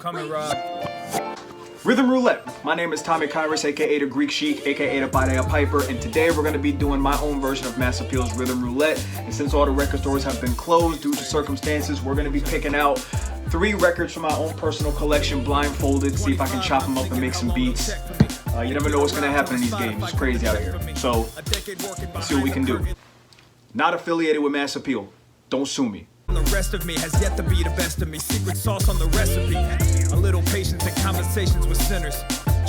coming, Rob. Rhythm Roulette. My name is Tommy Kyrus, aka the Greek Sheik, aka the Padea Piper, and today we're going to be doing my own version of Mass Appeal's Rhythm Roulette. And since all the record stores have been closed due to circumstances, we're going to be picking out 3 records from my own personal collection, blindfolded, see if I can chop them up and make some beats. You never know what's going to happen in these games. It's crazy out here. So, let's see what we can do. Not affiliated with Mass Appeal. Don't sue me. The rest of me has yet to be the best of me. Secret sauce on the recipe. A little patience and conversations with sinners.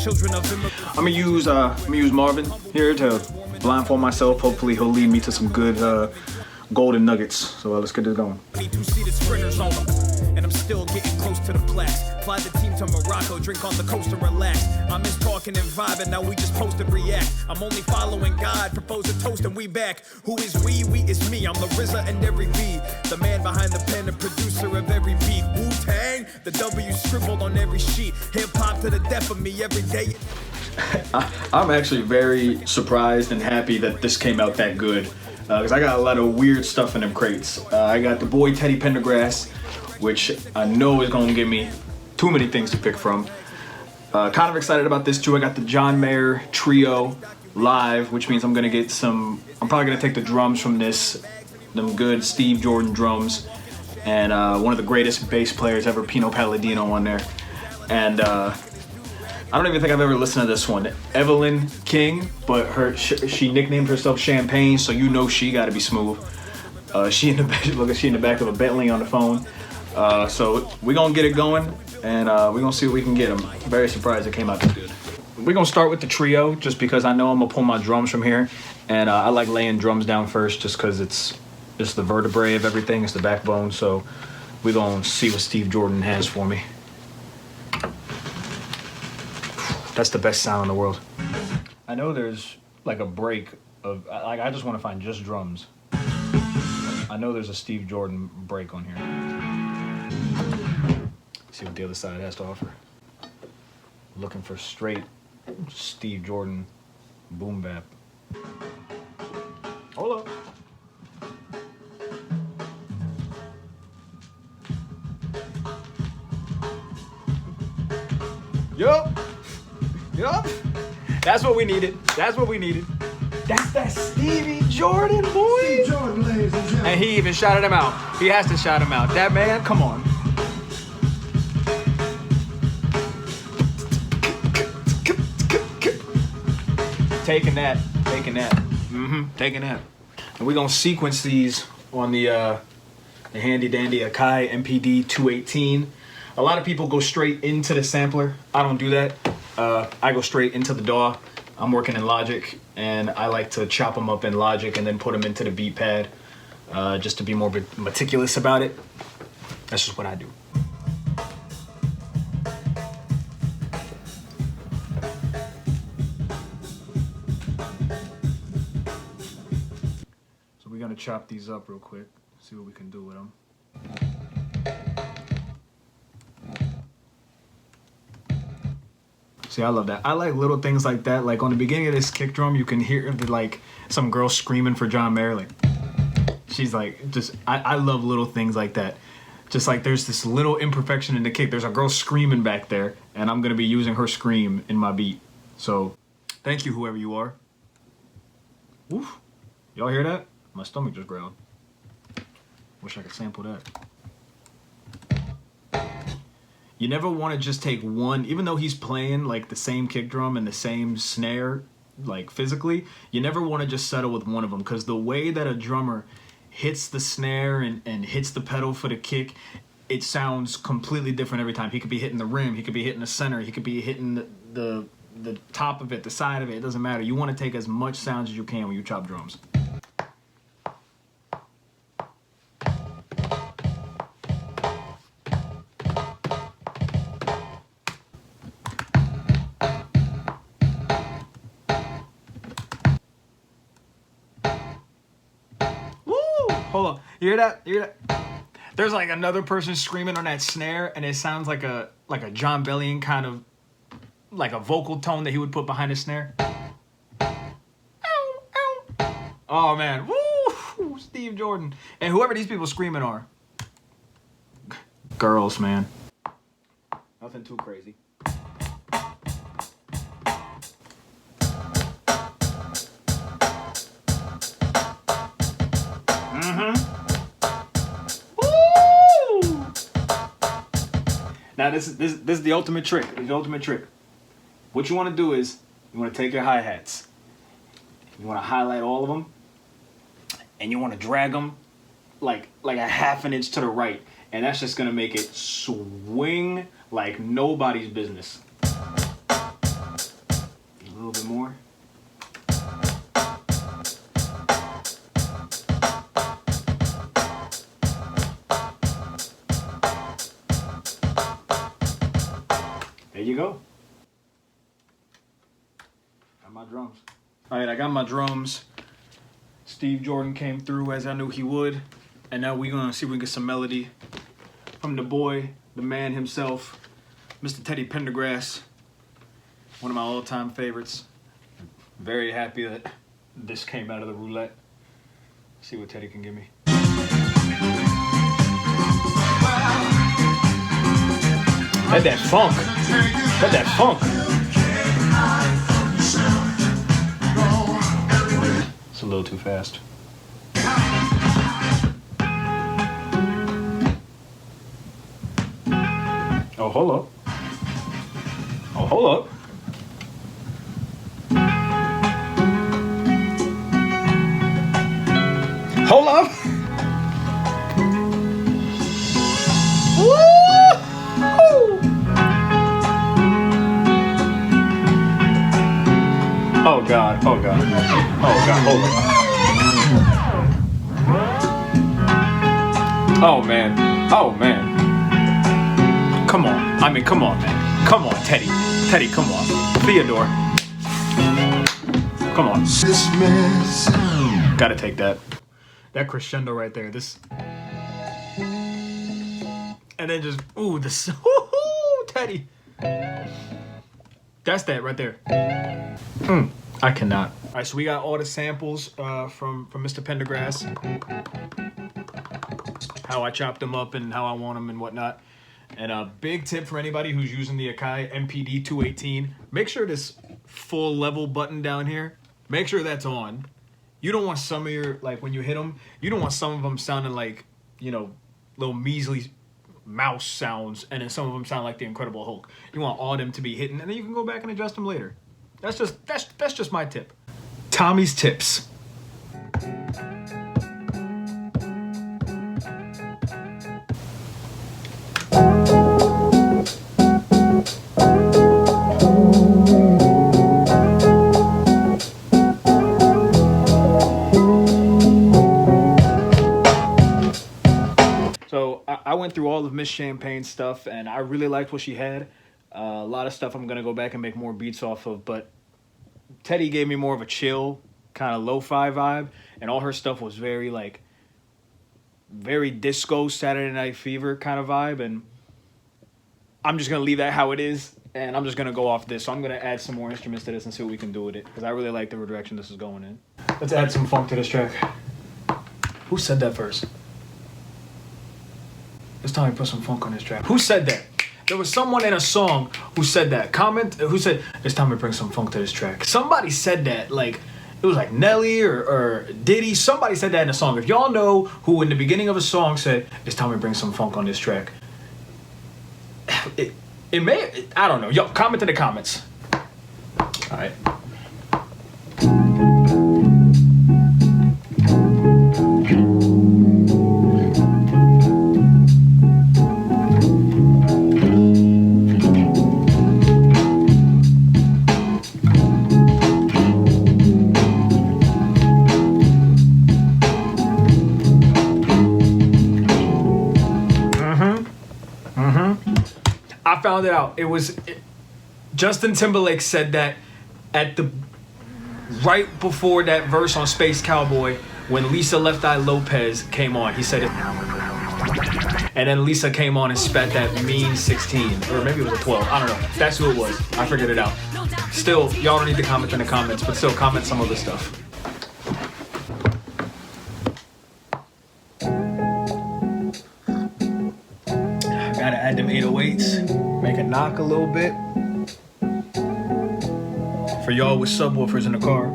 Children of immigrants. I'm gonna use Marvin here to blindfold myself. Hopefully he'll lead me to some good golden nuggets. So let's get this going. Two-seated sprinters on them, and I'm still getting close to the blacks. Fly the team to Morocco, drink on the coast and relax. I miss talking and vibing, now we just post and react. I'm only following God, propose a toast and we back. Who is we? We is me. I'm the RZA and every B. The man behind the pen, the producer of every beat. Wu-Tang, the W scribbled on every sheet. Hip-hop to the death of me every day. I'm actually very surprised and happy that this came out that good. Because I got a lot of weird stuff in them crates. I got the boy Teddy Pendergrass, which I know is going to give me too many things to pick from. Kind of excited about this too. I got the John Mayer Trio live, which means I'm going to get some... I'm probably going to take the drums from this. Them good Steve Jordan drums. And one of the greatest bass players ever, Pino Palladino, on there. And... I don't even think I've ever listened to this one. Evelyn King, but she nicknamed herself Champagne, so you know she got to be smooth. She in the back of a Bentley on the phone. So we're gonna get it going, and we're gonna see what we can get. I'm very surprised it came out this good. We're gonna start with the trio, just because I know I'm gonna pull my drums from here, and I like laying drums down first, just because it's the vertebrae of everything. It's the backbone. So we're gonna see what Steve Jordan has for me. That's the best sound in the world. I know there's like a break of, like, I just want to find just drums. I know there's a Steve Jordan break on here. See what the other side has to offer. Looking for straight Steve Jordan boom bap. Hold up. Yup. Yup. That's what we needed. That's what we needed. That's that Stevie Jordan, boy. Steve Jordan, ladies and gentlemen. And he even shouted him out. He has to shout him out. That man, come on. Taking that. Taking that. Taking that. And we're going to sequence these on the handy dandy Akai MPD 218. A lot of people go straight into the sampler. I don't do that. I go straight into the DAW. I'm working in Logic, and I like to chop them up in Logic and then put them into the beat pad, just to be more meticulous about it. That's just what I do. So we're gonna chop these up real quick, see what we can do with them. See, I love that. I like little things like that. Like on the beginning of this kick drum, you can hear like some girl screaming for John Mayer. Like, she's like, just, I love little things like that. Just like there's this little imperfection in the kick. There's a girl screaming back there, and I'm gonna be using her scream in my beat. So, thank you, whoever you are. Woof. Y'all hear that? My stomach just growled. Wish I could sample that. You never want to just take one, even though he's playing like the same kick drum and the same snare, like physically, you never want to just settle with one of them, because the way that a drummer hits the snare and hits the pedal for the kick, it sounds completely different every time. He could be hitting the rim, he could be hitting the center, he could be hitting the top of it, the side of it, it doesn't matter. You want to take as much sounds as you can when you chop drums. Hold on. You hear that? You hear that? There's like another person screaming on that snare, and it sounds like a John Bellion kind of, like a vocal tone that he would put behind the snare. Oh man, woo! Steve Jordan. And whoever these people screaming are. Girls, man. Nothing too crazy. Now this is the ultimate trick. The ultimate trick. What you want to do is you want to take your hi-hats. You want to highlight all of them, and you want to drag them like a half an inch to the right, and that's just gonna make it swing like nobody's business. A little bit more. There you go. Got my drums. All right, I got my drums. Steve Jordan came through as I knew he would. And now we're gonna see if we can get some melody from the boy, the man himself, Mr. Teddy Pendergrass. One of my all-time favorites. Very happy that this came out of the roulette. See what Teddy can give me. Had that funk. Had that funk. It's a little too fast. Oh, hold up. Oh, hold up. Hold up. Woo! Oh God, oh God, oh God, hold up. Oh man, oh man. Come on, I mean, come on, man. Come on, Teddy. Teddy, come on. Theodore. Come on. Gotta take that. That crescendo right there. This. And then just, ooh, this. Woohoo, Teddy. That's that right there. I cannot. All right, so we got all the samples from Mr. Pendergrass. How I chopped them up and how I want them and whatnot. And a big tip for anybody who's using the Akai MPD 218, make sure this full level button down here, make sure that's on. You don't want some of your, like when you hit them, you don't want some of them sounding like, you know, little measly mouse sounds, and then some of them sound like the Incredible Hulk. You want all of them to be hitting, and then you can go back and adjust them later. That's just my tip. Tommy's tips. I went through all of Miss Champagne's stuff, and I really liked what she had. A lot of stuff I'm going to go back and make more beats off of, but Teddy gave me more of a chill, kind of lo-fi vibe, and all her stuff was very, like, very disco Saturday Night Fever kind of vibe, and I'm just going to leave that how it is, and I'm just going to go off this. So I'm going to add some more instruments to this and see what we can do with it, because I really like the direction this is going in. Let's add some funk to this track. Who said that first? It's time to put some funk on this track. Who said that? There was someone in a song who said that. Who said, it's time to bring some funk to this track. Somebody said that, like, it was like Nelly or Diddy. Somebody said that in a song. If y'all know who in the beginning of a song said, it's time to bring some funk on this track. It may, I don't know. Yo, comment in the comments. All right. I found it out. It was Justin Timberlake said that at the right before that verse on Space Cowboy when Lisa Left Eye Lopez came on. He said it, and then Lisa came on and spat that mean 16, or maybe it was a 12. I don't know. That's who it was. I figured it out. Still, y'all don't need to comment in the comments, but still comment some of the stuff. Add them 808s, make it knock a little bit. For y'all with subwoofers in the car.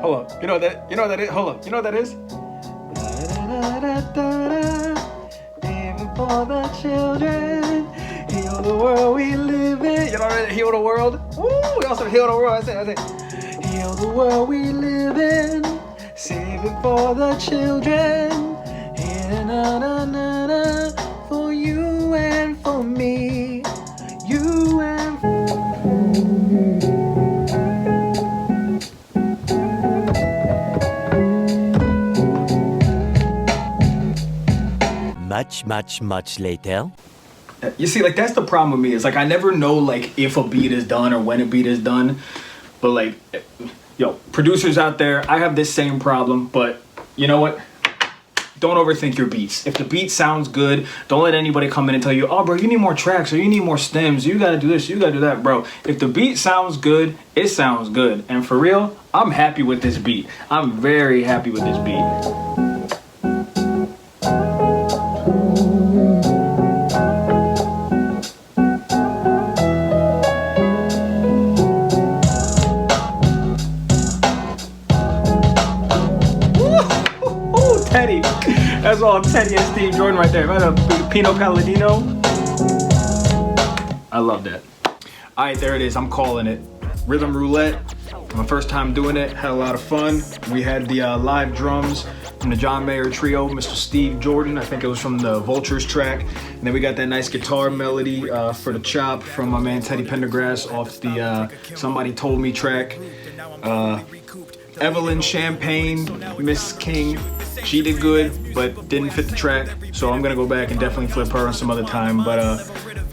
Hold up, you know that is? Hold up, you know what that is? Even for the children, heal the world we live in. You know that? Heal the world. Woo! We also heal the world. I say. Heal the world we live in. Save it for the children. For you and for me. You and for Much later. You see, like, that's the problem with me. It's like I never know, like, if a beat is done or when a beat is done. But, like, yo, producers out there, I have this same problem. But you know what? Don't overthink your beats. If the beat sounds good, don't let anybody come in and tell you, oh, bro, you need more tracks or you need more stems. You got to do this. You got to do that, bro. If the beat sounds good, it sounds good. And for real, I'm happy with this beat. I'm very happy with this beat. Teddy. That's all Teddy and Steve Jordan right there. Right, a Pino Palladino. I love that. All right, there it is. I'm calling it. Rhythm Roulette. My first time doing it. Had a lot of fun. We had the live drums from the John Mayer trio, Mr. Steve Jordan. I think it was from the Vultures track. And then we got that nice guitar melody for the chop from my man Teddy Pendergrass off the Somebody Told Me track. Evelyn Champagne, Miss King, she did good, but didn't fit the track. So I'm gonna go back and definitely flip her on some other time. But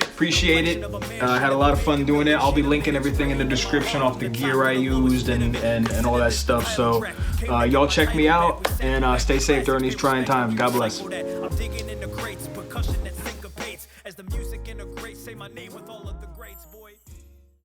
appreciate it. Had a lot of fun doing it. I'll be linking everything in the description off the gear I used and all that stuff. So y'all check me out and stay safe during these trying times. God bless.